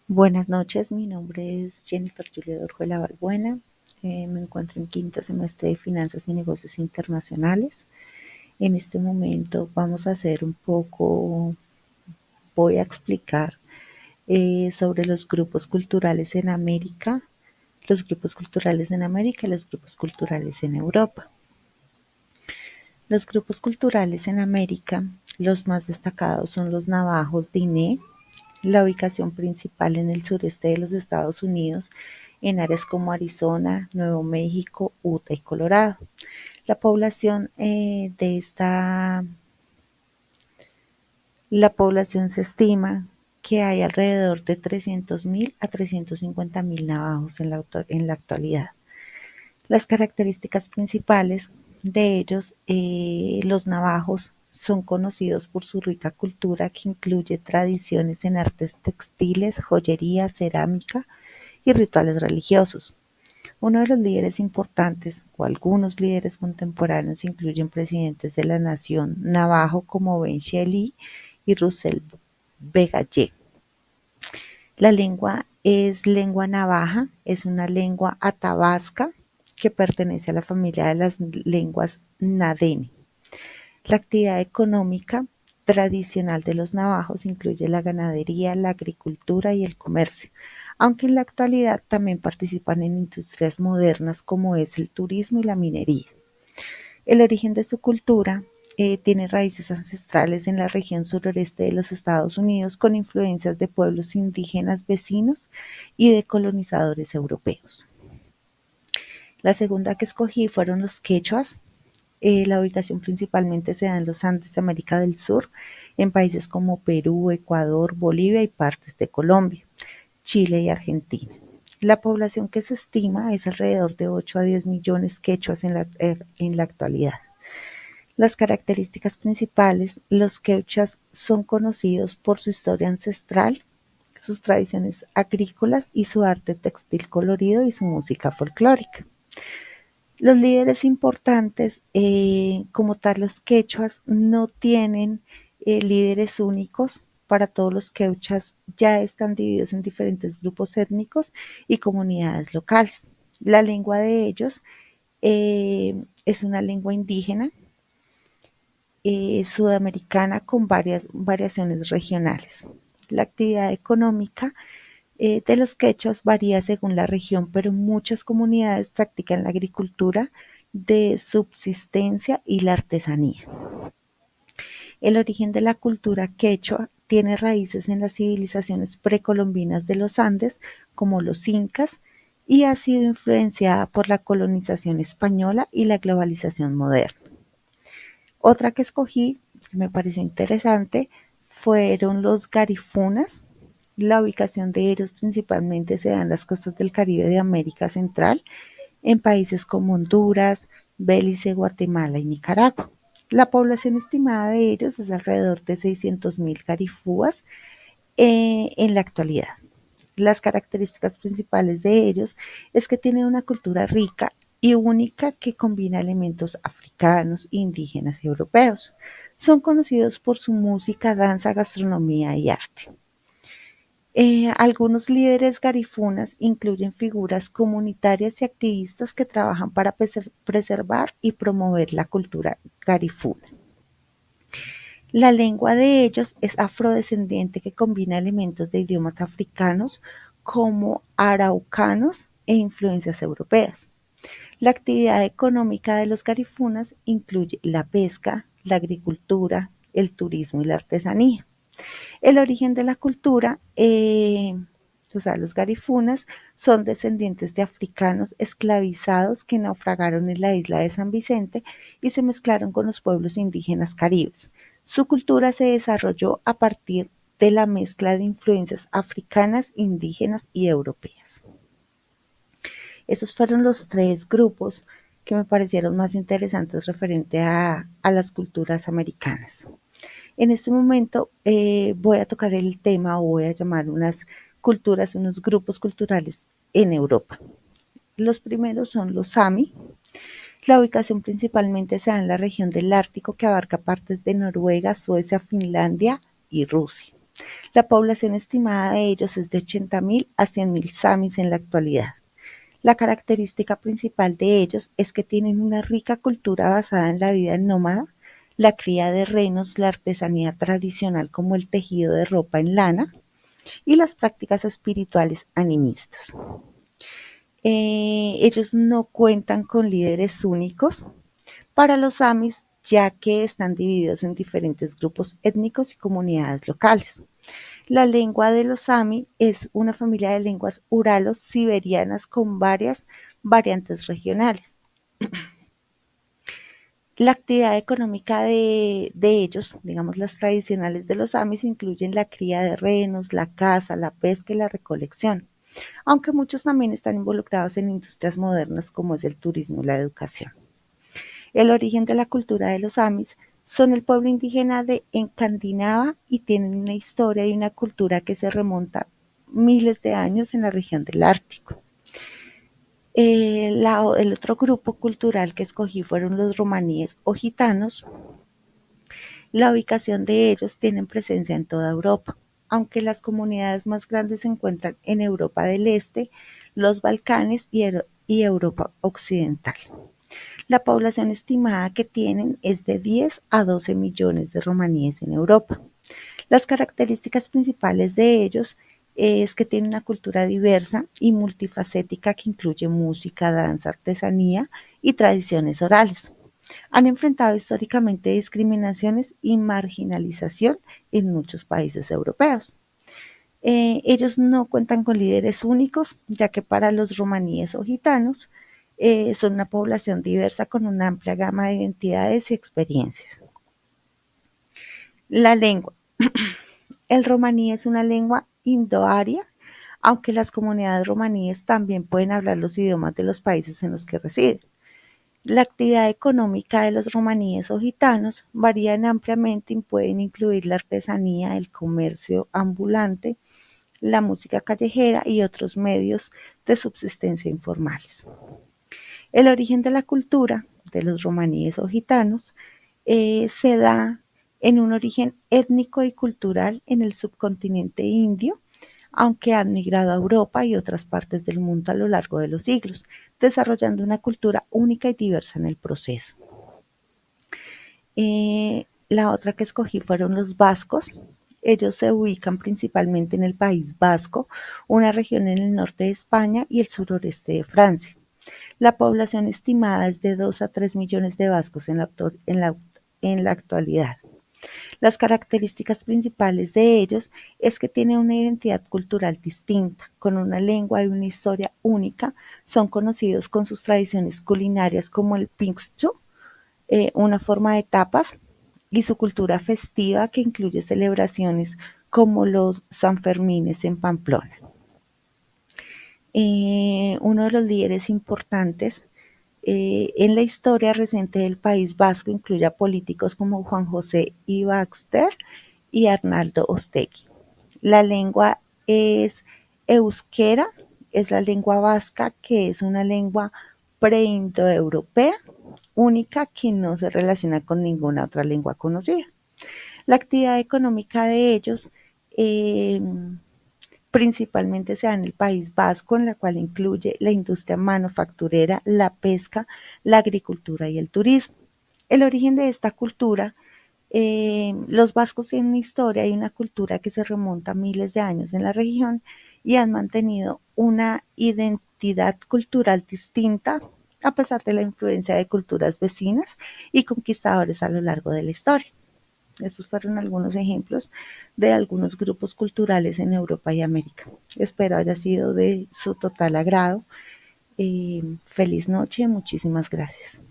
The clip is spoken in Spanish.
Buenas noches, mi nombre es Jennifer Julia Orjuela Balbuena. Me encuentro en quinto semestre de Finanzas y Negocios Internacionales. En este momento voy a explicar sobre los grupos culturales en América, los grupos culturales en América y los grupos culturales en Europa. Los grupos culturales en América, los más destacados son los navajos diné, la ubicación principal en el sureste de los Estados Unidos, en áreas como Arizona, Nuevo México, Utah y Colorado. La población la población se estima que hay alrededor de 300.000 a 350.000 navajos en la actualidad. Las características principales de ellos, los navajos son conocidos por su rica cultura que incluye tradiciones en artes textiles, joyería, cerámica y rituales religiosos. Uno de los líderes importantes o algunos líderes contemporáneos incluyen presidentes de la nación navajo como Ben Shelley y Russell Begallé. La lengua es lengua navaja, es una lengua athabasca que pertenece a la familia de las lenguas nadene. La actividad económica tradicional de los navajos incluye la ganadería, la agricultura y el comercio, aunque en la actualidad también participan en industrias modernas como es el turismo y la minería. El origen de su cultura tiene raíces ancestrales en la región sureste de los Estados Unidos con influencias de pueblos indígenas vecinos y de colonizadores europeos. La segunda que escogí fueron los quechuas. La ubicación principalmente se da en los Andes de América del Sur, en países como Perú, Ecuador, Bolivia y partes de Colombia, Chile y Argentina. La población que se estima es alrededor de 8 a 10 millones quechuas en la actualidad. Las características principales, los quechuas son conocidos por su historia ancestral, sus tradiciones agrícolas y su arte textil colorido y su música folclórica. Los líderes importantes, como tal los quechuas, no tienen líderes únicos. Para todos los quechuas ya están divididos en diferentes grupos étnicos y comunidades locales. La lengua de ellos es una lengua indígena sudamericana con varias variaciones regionales. La actividad económica de los quechuas varía según la región, pero muchas comunidades practican la agricultura de subsistencia y la artesanía. El origen de la cultura quechua tiene raíces en las civilizaciones precolombinas de los Andes, como los incas, y ha sido influenciada por la colonización española y la globalización moderna. Otra que escogí, que me pareció interesante, fueron los garifunas. La ubicación de ellos principalmente se da en las costas del Caribe de América Central, en países como Honduras, Belice, Guatemala y Nicaragua. La población estimada de ellos es alrededor de 600.000 garifúas en la actualidad. Las características principales de ellos es que tienen una cultura rica y única que combina elementos africanos, indígenas y europeos. Son conocidos por su música, danza, gastronomía y arte. Algunos líderes garifunas incluyen figuras comunitarias y activistas que trabajan para preservar y promover la cultura garifuna. La lengua de ellos es afrodescendiente que combina elementos de idiomas africanos como araucanos e influencias europeas. La actividad económica de los garifunas incluye la pesca, la agricultura, el turismo y la artesanía. El origen de la cultura, los garifunas son descendientes de africanos esclavizados que naufragaron en la isla de San Vicente y se mezclaron con los pueblos indígenas caribes. Su cultura se desarrolló a partir de la mezcla de influencias africanas, indígenas y europeas. Esos fueron los tres grupos que me parecieron más interesantes referente a las culturas americanas. En este momento voy a tocar el tema o voy a llamar unas culturas, unos grupos culturales en Europa. Los primeros son los Sami. La ubicación principalmente se da en la región del Ártico que abarca partes de Noruega, Suecia, Finlandia y Rusia. La población estimada de ellos es de 80.000 a 100.000 samis en la actualidad. La característica principal de ellos es que tienen una rica cultura basada en la vida nómada, la cría de renos, la artesanía tradicional como el tejido de ropa en lana y las prácticas espirituales animistas. Ellos no cuentan con líderes únicos para los samis, ya que están divididos en diferentes grupos étnicos y comunidades locales. La lengua de los sami es una familia de lenguas uralo-siberianas con varias variantes regionales. La actividad económica de ellos, digamos las tradicionales de los samis, incluyen la cría de renos, la caza, la pesca y la recolección, aunque muchos también están involucrados en industrias modernas como es el turismo y la educación. El origen de la cultura de los samis son el pueblo indígena de Escandinavia y tienen una historia y una cultura que se remonta miles de años en la región del Ártico. El otro grupo cultural que escogí fueron los romaníes o gitanos. La ubicación de ellos tienen presencia en toda Europa, aunque las comunidades más grandes se encuentran en Europa del Este, los Balcanes y Europa Occidental. La población estimada que tienen es de 10 a 12 millones de romaníes en Europa. Las características principales de ellos es que tienen una cultura diversa y multifacética que incluye música, danza, artesanía y tradiciones orales. Han enfrentado históricamente discriminaciones y marginalización en muchos países europeos. Ellos no cuentan con líderes únicos, ya que para los romaníes o gitanos son una población diversa con una amplia gama de identidades y experiencias. La lengua. El romaní es una lengua indoaria, aunque las comunidades romaníes también pueden hablar los idiomas de los países en los que residen. La actividad económica de los romaníes o gitanos varían ampliamente y pueden incluir la artesanía, el comercio ambulante, la música callejera y otros medios de subsistencia informales. El origen de la cultura de los romaníes o gitanos se da en un origen étnico y cultural en el subcontinente indio, aunque han migrado a Europa y otras partes del mundo a lo largo de los siglos, desarrollando una cultura única y diversa en el proceso. La otra que escogí fueron los vascos. Ellos se ubican principalmente en el País Vasco, una región en el norte de España y el sureste de Francia. La población estimada es de 2 a 3 millones de vascos en la actualidad. Las características principales de ellos es que tienen una identidad cultural distinta, con una lengua y una historia única. Son conocidos con sus tradiciones culinarias como el pinxo, una forma de tapas, y su cultura festiva que incluye celebraciones como los Sanfermines en Pamplona. Uno de los líderes importantes en la historia reciente del País Vasco incluye a políticos como Juan José I. Baxter y Arnaldo Ostegui. La lengua es euskera, es la lengua vasca, que es una lengua preindoeuropea única que no se relaciona con ninguna otra lengua conocida. La actividad económica de ellos eh, principalmente se da en el País Vasco, en la cual incluye la industria manufacturera, la pesca, la agricultura y el turismo. El origen de esta cultura, los vascos tienen una historia y una cultura que se remonta a miles de años en la región y han mantenido una identidad cultural distinta a pesar de la influencia de culturas vecinas y conquistadores a lo largo de la historia. Estos fueron algunos ejemplos de algunos grupos culturales en Europa y América. Espero haya sido de su total agrado. Feliz noche, muchísimas gracias.